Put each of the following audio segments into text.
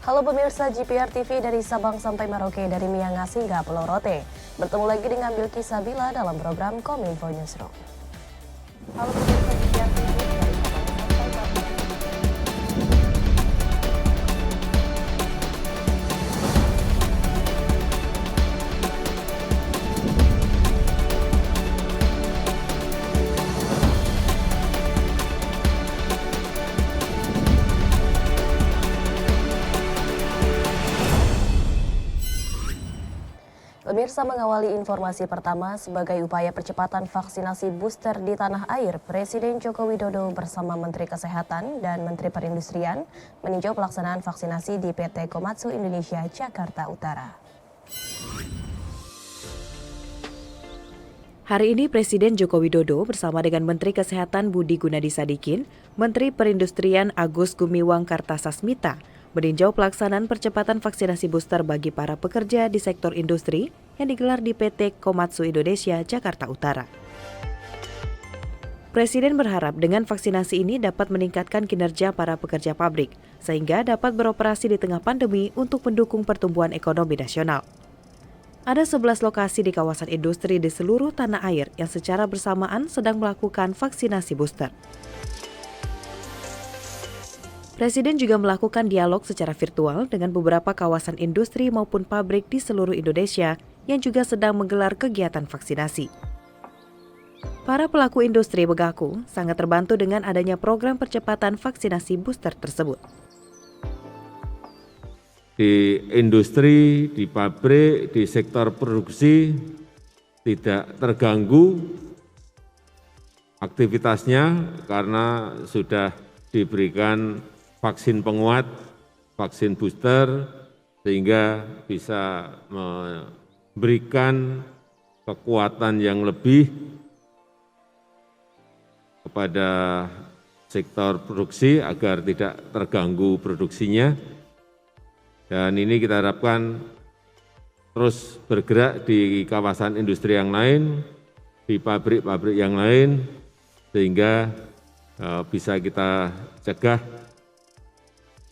Halo pemirsa GPR TV dari Sabang sampai Merauke, dari Miangas hingga Pulau Rote. Bertemu lagi dengan Bilqis Sabila dalam program Kominfo Newsroom. Halo pemirsa GPR TV dari Sabang sampai Merauke. Pemirsa, mengawali informasi pertama, sebagai upaya percepatan vaksinasi booster di tanah air, Presiden Joko Widodo bersama Menteri Kesehatan dan Menteri Perindustrian meninjau pelaksanaan vaksinasi di PT Komatsu Indonesia, Jakarta Utara. Hari ini Presiden Joko Widodo bersama dengan Menteri Kesehatan Budi Gunadi Sadikin, Menteri Perindustrian Agus Gumiwang Kartasasmita meninjau pelaksanaan percepatan vaksinasi booster bagi para pekerja di sektor industri yang digelar di PT Komatsu Indonesia, Jakarta Utara. Presiden berharap dengan vaksinasi ini dapat meningkatkan kinerja para pekerja pabrik, sehingga dapat beroperasi di tengah pandemi untuk mendukung pertumbuhan ekonomi nasional. Ada 11 lokasi di kawasan industri di seluruh tanah air yang secara bersamaan sedang melakukan vaksinasi booster. Presiden juga melakukan dialog secara virtual dengan beberapa kawasan industri maupun pabrik di seluruh Indonesia yang juga sedang menggelar kegiatan vaksinasi. Para pelaku industri mengaku sangat terbantu dengan adanya program percepatan vaksinasi booster tersebut. Di industri, di pabrik, di sektor produksi tidak terganggu aktivitasnya karena sudah diberikan vaksin penguat, vaksin booster, sehingga bisa memberikan kekuatan yang lebih kepada sektor produksi agar tidak terganggu produksinya. Dan ini kita harapkan terus bergerak di kawasan industri yang lain, di pabrik-pabrik yang lain, sehingga bisa kita cegah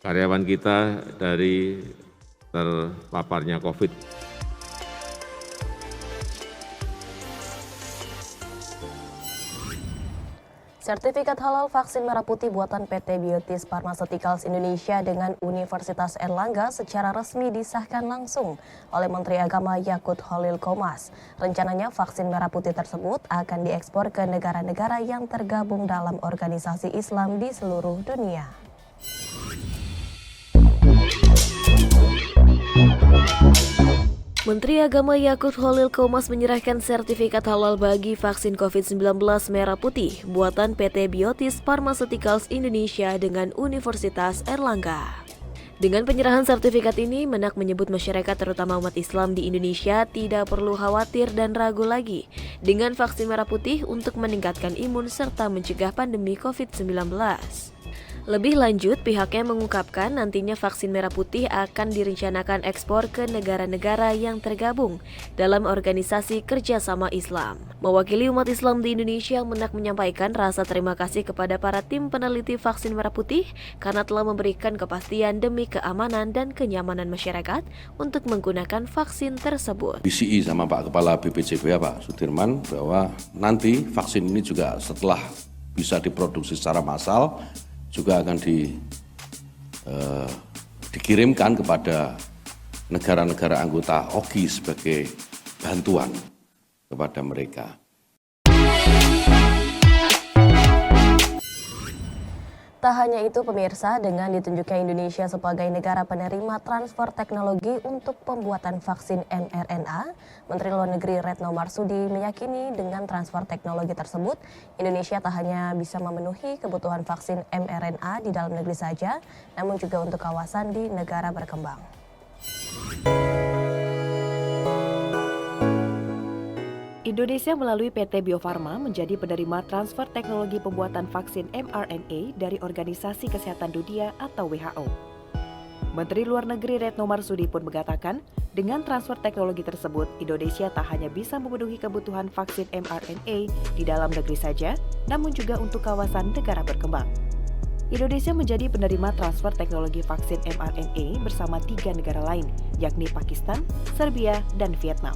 karyawan kita dari terpaparnya COVID. Sertifikat halal vaksin merah putih buatan PT Biotis Pharmaceuticals Indonesia dengan Universitas Erlangga secara resmi disahkan langsung oleh Menteri Agama Yakut Khalil Qomas. Rencananya vaksin merah putih tersebut akan diekspor ke negara-negara yang tergabung dalam organisasi Islam di seluruh dunia. Menteri Agama Yakut Khalil Qomas menyerahkan sertifikat halal bagi vaksin COVID-19 merah putih buatan PT Biotis Pharmaceuticals Indonesia dengan Universitas Erlangga. Dengan penyerahan sertifikat ini, Menak menyebut masyarakat terutama umat Islam di Indonesia tidak perlu khawatir dan ragu lagi dengan vaksin merah putih untuk meningkatkan imun serta mencegah pandemi COVID-19. Lebih lanjut, pihaknya mengungkapkan nantinya vaksin merah putih akan direncanakan ekspor ke negara-negara yang tergabung dalam organisasi kerjasama Islam. Mewakili umat Islam di Indonesia, Menak menyampaikan rasa terima kasih kepada para tim peneliti vaksin merah putih karena telah memberikan kepastian demi keamanan dan kenyamanan masyarakat untuk menggunakan vaksin tersebut. DCI sama Pak Kepala BPJPH Pak Sudirman bahwa nanti vaksin ini juga setelah bisa diproduksi secara massal juga akan dikirimkan kepada negara-negara anggota OGI sebagai bantuan kepada mereka. Tak hanya itu pemirsa, dengan ditunjuknya Indonesia sebagai negara penerima transfer teknologi untuk pembuatan vaksin mRNA, Menteri Luar Negeri Retno Marsudi meyakini dengan transfer teknologi tersebut, Indonesia tak hanya bisa memenuhi kebutuhan vaksin mRNA di dalam negeri saja, namun juga untuk kawasan di negara berkembang. Indonesia melalui PT Bio Farma menjadi penerima transfer teknologi pembuatan vaksin mRNA dari Organisasi Kesehatan Dunia atau WHO. Menteri Luar Negeri Retno Marsudi pun mengatakan, dengan transfer teknologi tersebut, Indonesia tak hanya bisa memenuhi kebutuhan vaksin mRNA di dalam negeri saja, namun juga untuk kawasan negara berkembang. Indonesia menjadi penerima transfer teknologi vaksin mRNA bersama 3 negara lain, yakni Pakistan, Serbia, dan Vietnam.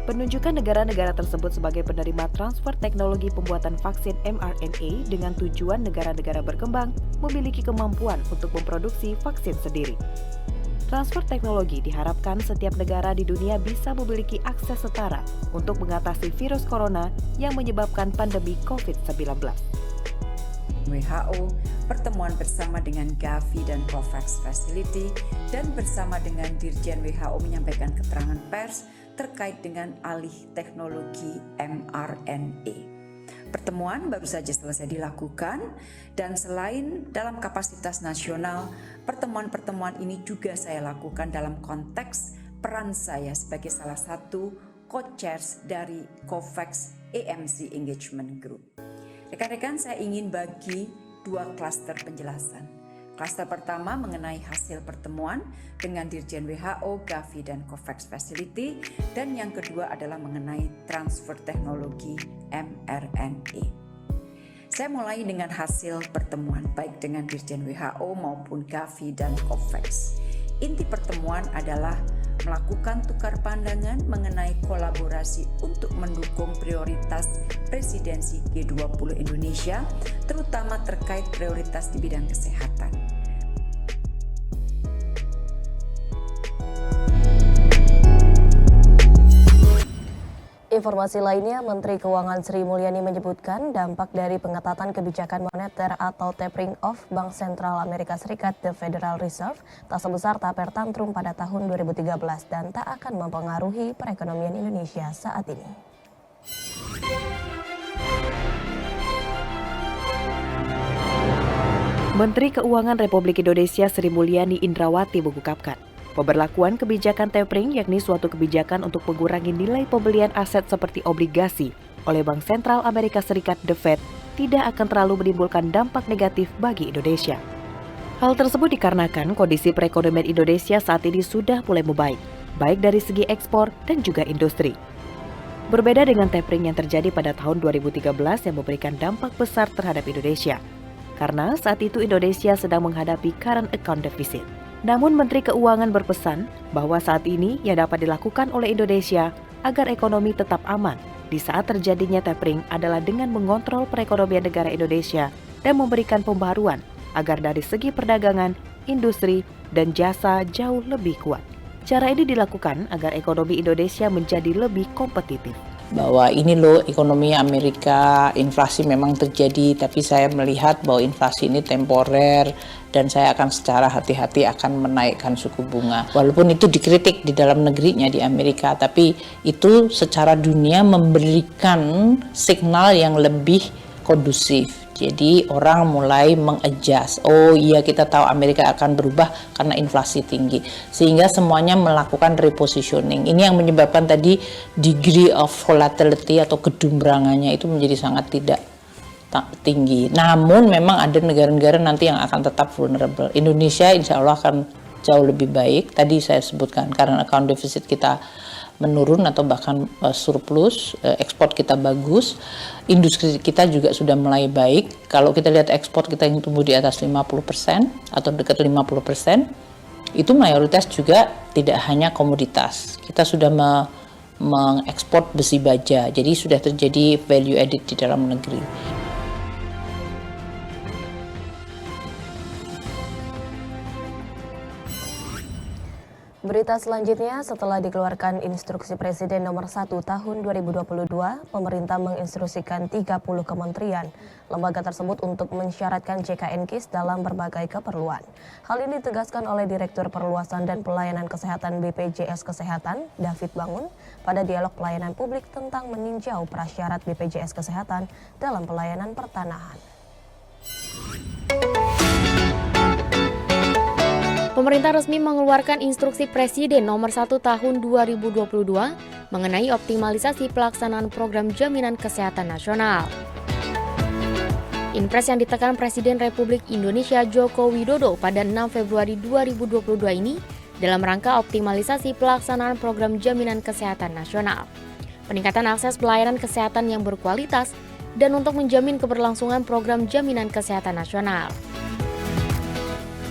Penunjukan negara-negara tersebut sebagai penerima transfer teknologi pembuatan vaksin mRNA dengan tujuan negara-negara berkembang memiliki kemampuan untuk memproduksi vaksin sendiri. Transfer teknologi diharapkan setiap negara di dunia bisa memiliki akses setara untuk mengatasi virus corona yang menyebabkan pandemi COVID-19. WHO, pertemuan bersama dengan Gavi dan COVAX Facility, dan bersama dengan Dirjen WHO menyampaikan keterangan pers terkait dengan alih teknologi mRNA. Pertemuan baru saja selesai dilakukan dan selain dalam kapasitas nasional, pertemuan-pertemuan ini juga saya lakukan dalam konteks peran saya sebagai salah satu co-chairs dari COVAX AMC Engagement Group. Rekan-rekan, saya ingin bagi 2 klaster penjelasan. Klaster pertama mengenai hasil pertemuan dengan Dirjen WHO, Gavi, dan COVAX Facility, dan yang kedua adalah mengenai transfer teknologi mRNA. Saya mulai dengan hasil pertemuan baik dengan Dirjen WHO maupun Gavi dan COVAX. Inti pertemuan adalah melakukan tukar pandangan mengenai kolaborasi untuk mendukung prioritas presidensi G20 Indonesia, terutama terkait prioritas di bidang kesehatan. Informasi lainnya, Menteri Keuangan Sri Mulyani menyebutkan dampak dari pengetatan kebijakan moneter atau tapering off Bank Sentral Amerika Serikat The Federal Reserve tak sebesar taper tantrum pada tahun 2013 dan tak akan mempengaruhi perekonomian Indonesia saat ini. Menteri Keuangan Republik Indonesia Sri Mulyani Indrawati mengungkapkan, pemberlakuan kebijakan tapering yakni suatu kebijakan untuk mengurangi nilai pembelian aset seperti obligasi oleh Bank Sentral Amerika Serikat The Fed tidak akan terlalu menimbulkan dampak negatif bagi Indonesia. Hal tersebut dikarenakan kondisi perekonomian Indonesia saat ini sudah mulai membaik, baik dari segi ekspor dan juga industri. Berbeda dengan tapering yang terjadi pada tahun 2013 yang memberikan dampak besar terhadap Indonesia, karena saat itu Indonesia sedang menghadapi current account deficit. Namun Menteri Keuangan berpesan bahwa saat ini yang dapat dilakukan oleh Indonesia agar ekonomi tetap aman di saat terjadinya tapering adalah dengan mengontrol perekonomian negara Indonesia dan memberikan pembaruan agar dari segi perdagangan, industri, dan jasa jauh lebih kuat. Cara ini dilakukan agar ekonomi Indonesia menjadi lebih kompetitif. Bahwa ini loh ekonomi Amerika, inflasi memang terjadi, tapi saya melihat bahwa inflasi ini temporer dan saya akan secara hati-hati akan menaikkan suku bunga. Walaupun itu dikritik di dalam negerinya di Amerika, tapi itu secara dunia memberikan signal yang lebih kondusif. Jadi orang mulai mengadjust. Oh iya, kita tahu Amerika akan berubah karena inflasi tinggi. Sehingga semuanya melakukan repositioning. Ini yang menyebabkan tadi degree of volatility atau kedumrangannya itu menjadi sangat tidak tinggi. Namun memang ada negara-negara nanti yang akan tetap vulnerable. Indonesia insya Allah akan jauh lebih baik. Tadi saya sebutkan karena account deficit kita menurun atau bahkan surplus, ekspor kita bagus, industri kita juga sudah mulai baik. Kalau kita lihat ekspor kita yang tumbuh di atas 50% atau dekat 50%, itu mayoritas juga tidak hanya komoditas. Kita sudah mengekspor besi baja, jadi sudah terjadi value added di dalam negeri. Berita selanjutnya, setelah dikeluarkan Instruksi Presiden Nomor 1 Tahun 2022, pemerintah menginstruksikan 30 kementerian, lembaga tersebut untuk mensyaratkan JKN-KIS dalam berbagai keperluan. Hal ini ditegaskan oleh Direktur Perluasan dan Pelayanan Kesehatan BPJS Kesehatan, David Bangun, pada dialog pelayanan publik tentang meninjau prasyarat BPJS Kesehatan dalam pelayanan pertanahan. Pemerintah resmi mengeluarkan Instruksi Presiden Nomor 1 Tahun 2022 mengenai optimalisasi pelaksanaan program jaminan kesehatan nasional. Inpres yang ditekan Presiden Republik Indonesia Joko Widodo pada 6 Februari 2022 ini dalam rangka optimalisasi pelaksanaan program jaminan kesehatan nasional, peningkatan akses pelayanan kesehatan yang berkualitas, dan untuk menjamin keberlangsungan program jaminan kesehatan nasional.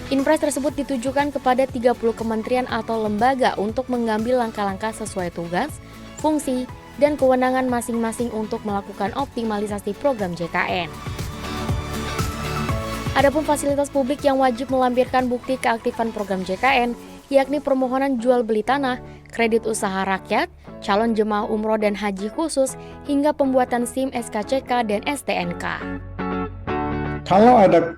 Inpres tersebut ditujukan kepada 30 kementerian atau lembaga untuk mengambil langkah-langkah sesuai tugas, fungsi, dan kewenangan masing-masing untuk melakukan optimalisasi program JKN. Adapun fasilitas publik yang wajib melampirkan bukti keaktifan program JKN, yakni permohonan jual beli tanah, kredit usaha rakyat, calon jemaah umroh dan haji khusus, hingga pembuatan SIM SKCK dan STNK. Kalau ada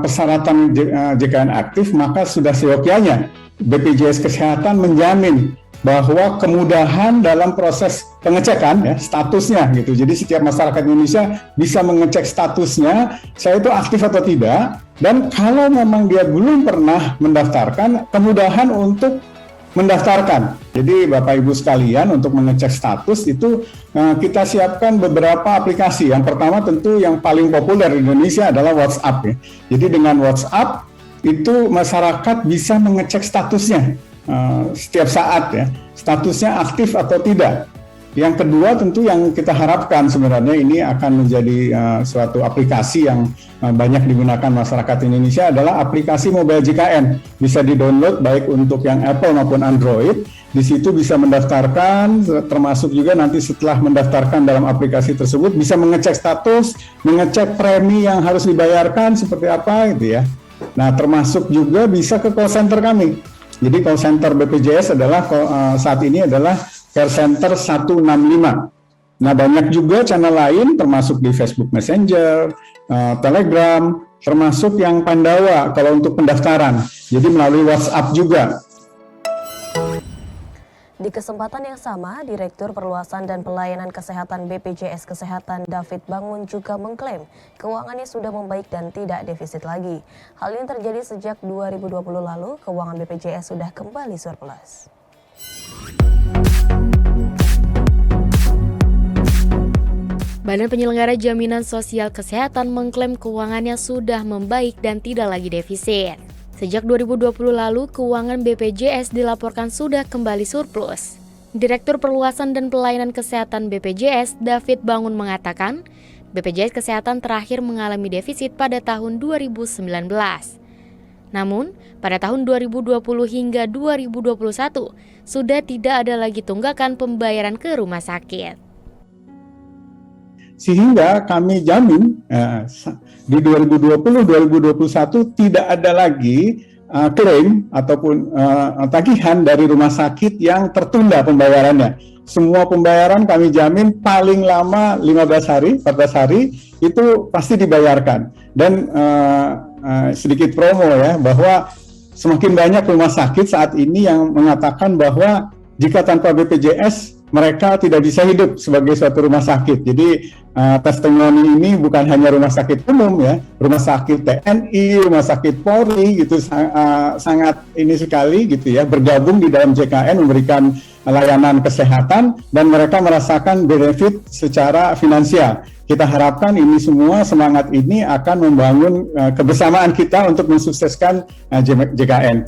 persyaratan JKN aktif, maka sudah seyogyanya BPJS Kesehatan menjamin bahwa kemudahan dalam proses pengecekan ya statusnya gitu. Jadi setiap masyarakat Indonesia bisa mengecek statusnya, saya itu aktif atau tidak. Dan kalau memang dia belum pernah mendaftarkan, kemudahan untuk mendaftarkan. Jadi Bapak Ibu sekalian, untuk mengecek status itu kita siapkan beberapa aplikasi. Yang pertama tentu yang paling populer di Indonesia adalah WhatsApp ya. Jadi dengan WhatsApp itu masyarakat bisa mengecek statusnya setiap saat ya, statusnya aktif atau tidak. Yang kedua tentu yang kita harapkan sebenarnya ini akan menjadi suatu aplikasi yang banyak digunakan masyarakat Indonesia adalah aplikasi mobile JKN. Bisa di-download baik untuk yang Apple maupun Android. Di situ bisa mendaftarkan, termasuk juga nanti setelah mendaftarkan dalam aplikasi tersebut bisa mengecek status, mengecek premi yang harus dibayarkan seperti apa gitu ya. Nah, termasuk juga bisa ke call center kami. Jadi call center BPJS adalah saat ini adalah Care Center 165. Nah, banyak juga channel lain termasuk di Facebook Messenger, Telegram, termasuk yang Pandawa kalau untuk pendaftaran. Jadi melalui WhatsApp juga. Di kesempatan yang sama, Direktur Perluasan dan Pelayanan Kesehatan BPJS Kesehatan David Bangun juga mengklaim keuangannya sudah membaik dan tidak defisit lagi. Hal ini terjadi sejak 2020 lalu, keuangan BPJS sudah kembali surplus. Badan Penyelenggara Jaminan Sosial Kesehatan mengklaim keuangannya sudah membaik dan tidak lagi defisit. Sejak 2020 lalu, keuangan BPJS dilaporkan sudah kembali surplus. Direktur Perluasan dan Pelayanan Kesehatan BPJS, David Bangun mengatakan, BPJS Kesehatan terakhir mengalami defisit pada tahun 2019. Namun, pada tahun 2020 hingga 2021, sudah tidak ada lagi tunggakan pembayaran ke rumah sakit. Sehingga kami jamin di 2020-2021 tidak ada lagi klaim ataupun tagihan dari rumah sakit yang tertunda pembayarannya. Semua pembayaran kami jamin paling lama 15 hari, 14 hari itu pasti dibayarkan. Dan sedikit promo ya, bahwa semakin banyak rumah sakit saat ini yang mengatakan bahwa jika tanpa BPJS mereka tidak bisa hidup sebagai suatu rumah sakit. Jadi testimoni ini bukan hanya rumah sakit umum ya, rumah sakit TNI, rumah sakit Polri gitu sangat ini sekali gitu ya, bergabung di dalam JKN memberikan layanan kesehatan dan mereka merasakan benefit secara finansial. Kita harapkan ini semua semangat ini akan membangun kebersamaan kita untuk mensukseskan JKN.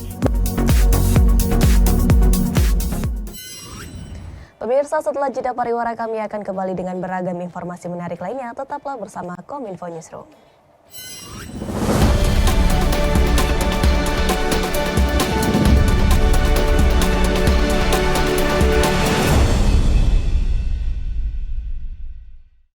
Pemirsa, setelah jeda pariwara kami akan kembali dengan beragam informasi menarik lainnya. Tetaplah bersama Kominfo Newsroom.